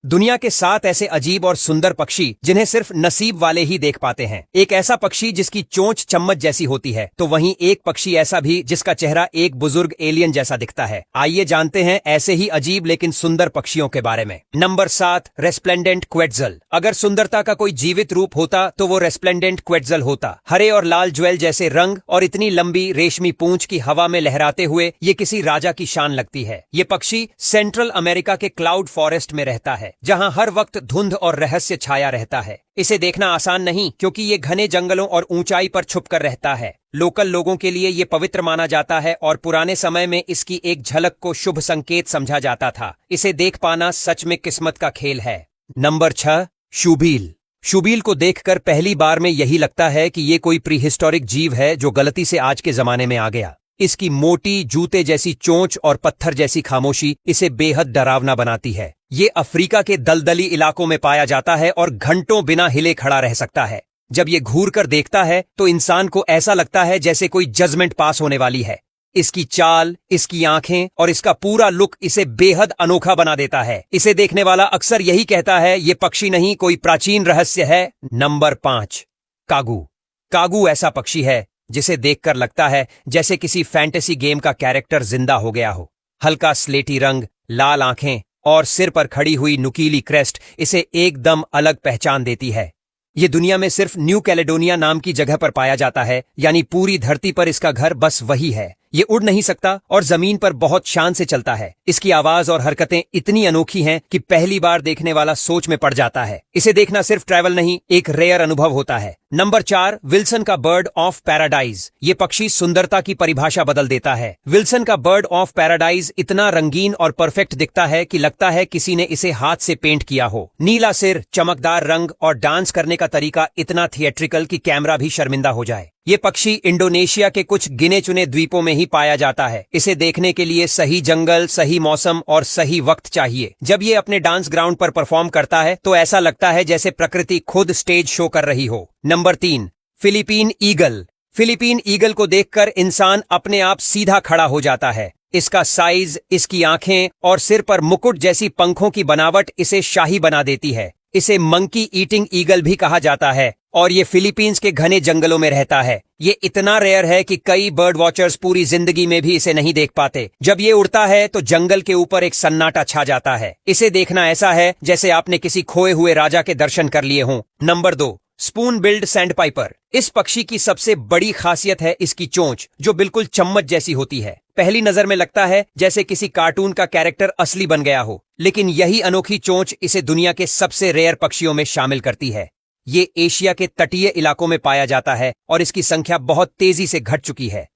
दुनिया के 7 ऐसे अजीब और सुंदर पक्षी जिन्हें सिर्फ नसीब वाले ही देख पाते हैं। एक ऐसा पक्षी जिसकी चोंच चम्मच जैसी होती है, तो वहीं एक पक्षी ऐसा भी जिसका चेहरा एक बुजुर्ग एलियन जैसा दिखता है। आइए जानते हैं ऐसे ही अजीब लेकिन सुंदर पक्षियों के बारे में। Number 7, resplendent quetzal. अगर सुंदरता का कोई जीवित रूप होता तो वो रेस्प्लेंडेंट क्वेट्ज़ल होता। हरे और लाल ज्वेल जैसे रंग और इतनी लंबी रेशमी पूंछ की हवा में लहराते हुए ये किसी राजा की शान लगती है। ये पक्षी सेंट्रल अमेरिका के क्लाउड फॉरेस्ट में रहता है, जहां हर वक्त धुंध और रहस्य छाया रहता है। इसे देखना आसान नहीं, क्योंकि ये घने जंगलों और ऊंचाई पर छुपकर रहता है। लोकल लोगों के लिए ये पवित्र माना जाता है और पुराने समय में इसकी एक झलक को शुभ संकेत समझा जाता था। इसे देख पाना सच में किस्मत का खेल है। नंबर 6, शूभील। शूभील को देखकर पहली बार में यही लगता है कि ये कोई प्रीहिस्टोरिक जीव है जो गलती से आज के जमाने में आ गया। इसकी मोटी जूते जैसी चोंच और पत्थर जैसी खामोशी इसे बेहद डरावना बनाती है। ये अफ्रीका के दलदली इलाकों में पाया जाता है और घंटों बिना हिले खड़ा रह सकता है। जब ये घूर कर देखता है तो इंसान को ऐसा लगता है जैसे कोई जजमेंट पास होने वाली है। इसकी चाल, इसकी आंखें और इसका पूरा लुक इसे बेहद अनोखा बना देता है। इसे देखने वाला अक्सर यही कहता है, ये पक्षी नहीं कोई प्राचीन रहस्य है। नंबर 5, कागू। कागू ऐसा पक्षी है जिसे देखकर लगता है जैसे किसी फैंटेसी गेम का कैरेक्टर जिंदा हो गया हो। हल्का स्लेटी रंग, लाल आंखें और सिर पर खड़ी हुई नुकीली क्रेस्ट इसे एकदम अलग पहचान देती है। ये दुनिया में सिर्फ न्यू कैलेडोनिया नाम की जगह पर पाया जाता है, यानी पूरी धरती पर इसका घर बस वही है। ये उड़ नहीं सकता और जमीन पर बहुत शान से चलता है। इसकी आवाज और हरकतें इतनी अनोखी हैं कि पहली बार देखने वाला सोच में पड़ जाता है। इसे देखना सिर्फ ट्रैवल नहीं, एक रेयर अनुभव होता है। नंबर 4, विल्सन का बर्ड ऑफ पैराडाइज। ये पक्षी सुंदरता की परिभाषा बदल देता है। विल्सन का बर्ड ऑफ पैराडाइज इतना रंगीन और परफेक्ट दिखता है कि लगता है किसी ने इसे हाथ से पेंट किया हो। नीला सिर, चमकदार रंग और डांस करने का तरीका इतना थिएट्रिकल कि कैमरा भी शर्मिंदा हो जाए। ये पक्षी इंडोनेशिया के कुछ गिने चुने द्वीपों में ही पाया जाता है। इसे देखने के लिए सही जंगल, सही मौसम और सही वक्त चाहिए। जब ये अपने डांस ग्राउंड पर परफॉर्म करता है तो ऐसा लगता है जैसे प्रकृति खुद स्टेज शो कर रही हो। Number 3, Philippine eagle. Philippine eagle को देखकर इंसान अपने आप सीधा खड़ा हो जाता है। इसका साइज, इसकी आंखें और सिर पर मुकुट जैसी पंखों की बनावट इसे शाही बना देती है। इसे मंकी ईटिंग ईगल भी कहा जाता है और ये फिलीपींस के घने जंगलों में रहता है। ये इतना रेयर है कि कई बर्ड वॉचर्स पूरी जिंदगी में भी इसे नहीं देख पाते। जब ये उड़ता है तो जंगल के ऊपर एक सन्नाटा छा जाता है। इसे देखना ऐसा है जैसे आपने किसी खोए हुए राजा के दर्शन कर लिए हों। Number 2, spoon build sandpiper. इस पक्षी की सबसे बड़ी खासियत है इसकी चोंच, जो बिल्कुल चम्मच जैसी होती है। पहली नजर में लगता है जैसे किसी कार्टून का कैरेक्टर असली बन गया हो, लेकिन यही अनोखी चोंच इसे दुनिया के सबसे रेयर पक्षियों में शामिल करती है। ये एशिया के तटीय इलाकों में पाया जाता है और इसकी संख्या बहुत तेजी से घट चुकी है।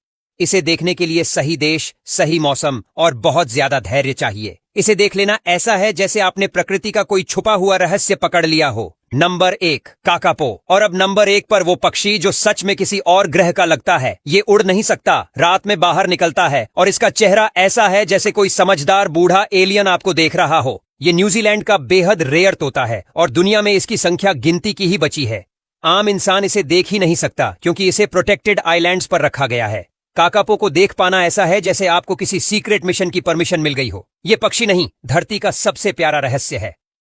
इसे देखने के लिए सही देश, सही मौसम और बहुत ज्यादा धैर्य चाहिए। इसे देख लेना ऐसा है जैसे आपने प्रकृति का कोई छुपा हुआ रहस्य पकड़ लिया हो। Number 1, kakapo. और अब नंबर 1 पर वो पक्षी जो सच में किसी और ग्रह का लगता है। ये उड़ नहीं सकता, रात में बाहर निकलता है और इसका चेहरा ऐसा है जैसे कोई समझदार बूढ़ा एलियन आपको देख रहा हो। ये न्यूजीलैंड का बेहद रेयर तोता है और दुनिया में इसकी संख्या गिनती की ही बची है। आम इंसान इसे देख ही नहीं सकता क्योंकि इसे प्रोटेक्टेड आइलैंड्स पर रखा गया है। काकापो को देख पाना ऐसा है जैसे आपको किसी सीक्रेट मिशन की परमिशन मिल गई हो। ये पक्षी नहीं, धरती का सबसे प्यारा रहस्य है।